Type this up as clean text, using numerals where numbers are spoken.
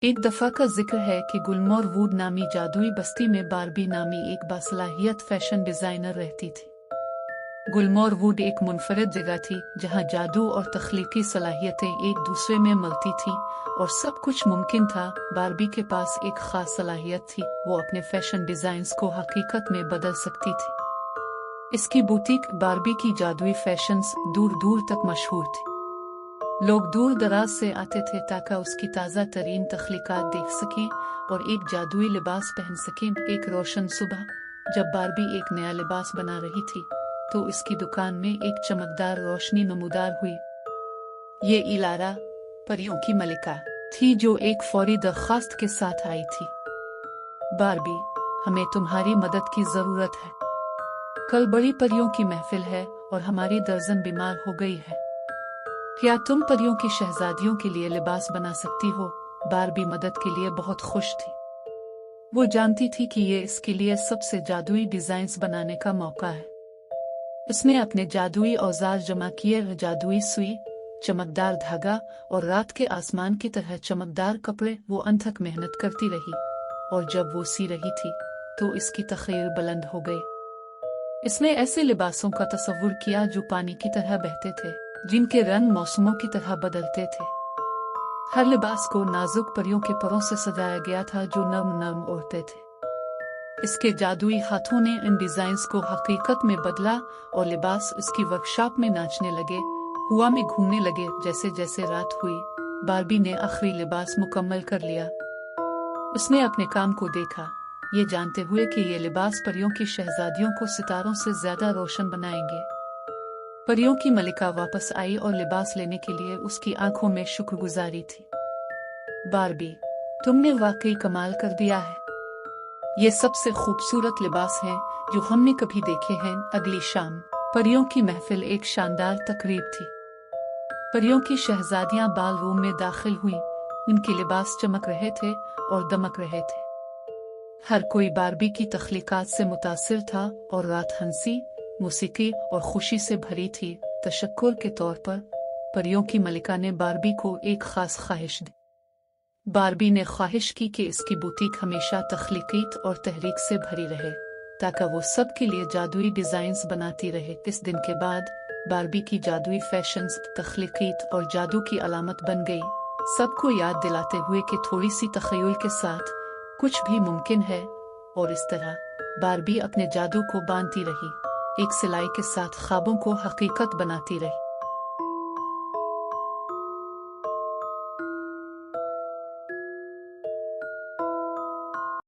एक दफा का जिक्र है कि गुलमोर वुड नामी जादुई बस्ती में बारबी नामी एक बासलाहियत फैशन डिजाइनर रहती थी। गुलमोर वुड एक मुनफरद जगह थी जहां जादू और तख्लीकी सलाहियतें एक दूसरे में मिलती थी और सब कुछ मुमकिन था। बारबी के पास एक खास सलाहियत थी, वो अपने फैशन डिजाइन्स को हकीकत में बदल सकती थी। इसकी बुटीक बारबी की जादुई फैशंस दूर दूर तक मशहूर थी। लोग दूर दराज से आते थे ताकि उसकी ताज़ा तरीन तख्लीकात देख सकें और एक जादुई लिबास पहन सकें। एक रोशन सुबह जब बारबी एक नया लिबास बना रही थी तो इसकी दुकान में एक चमकदार रोशनी नमूदार हुई। ये इलारा परियों की मलिका थी जो एक फौरी दरख्वास्त के साथ आई थी। बारबी, हमें तुम्हारी मदद की जरूरत है। कल बड़ी परियों की महफिल है और हमारी दर्जन बीमार हो गई है। क्या तुम परियों की शहजादियों के लिए लिबास बना सकती हो? बारबी मदद के लिए बहुत खुश थी। वो जानती थी कि ये इसके लिए सबसे जादुई डिजाइन्स बनाने का मौका है। उसने अपने जादुई औजार जमा किए, जादुई सुई, चमकदार धागा और रात के आसमान की तरह चमकदार कपड़े। वो अनथक मेहनत करती रही और जब वो सी रही थी तो इसकी तख़य्युल बुलंद हो गई। इसने ऐसे लिबासों का तस्वुर किया जो पानी की तरह बहते थे, जिनके रंग मौसमों की तरह बदलते थे। हर लिबास को नाजुक परियों के परों से सजाया गया था जो नर्म नर्म उड़ते थे। इसके जादुई हाथों ने इन डिजाइन्स को हकीकत में बदला और लिबास उसकी वर्कशॉप में नाचने लगे, हवा में घूमने लगे। जैसे जैसे रात हुई, बारबी ने आखिरी लिबास मुकम्मल कर लिया। उसने अपने काम को देखा, ये जानते हुए कि ये लिबास परियों की शहजादियों को सितारों से ज्यादा रोशन बनाएंगे। परियों की मलिका वापस आई और लिबास लेने के लिए उसकी आंखों में शुक्रगुजारी थी। बारबी, तुमने वाकई कमाल कर दिया है। ये सबसे खूबसूरत लिबास हैं जो हमने कभी देखे हैं। अगली शाम परियों की महफिल एक शानदार तकरीब थी। परियों की शहजादियां बाल रूम में दाखिल हुईं। उनके लिबास चमक रहे थे और दमक रहे थे। हर कोई बारबी की तख्लीकात से मुतासिर था और रात हंसी, मौसीकी और खुशी से भरी थी। तशक्कुर के तौर पर परियों की मलिका ने बारबी को एक खास ख्वाहिश दी। बारबी ने ख्वाहिश की कि इसकी बुटीक हमेशा तख्लीकीत और तहरीक से भरी रहे ताकि वो सब के लिए जादुई डिजाइन्स बनाती रहे। इस दिन के बाद बारबी की जादुई फैशंस तख्लीकीत और जादू की अलामत बन गई, सबको याद दिलाते हुए कि थोड़ी सी तख़य्युल के साथ कुछ भी मुमकिन है। और इस तरह बारबी अपने जादू को बांधती रही, एक सिलाई के साथ ख्वाबों को हकीकत बनाती रही।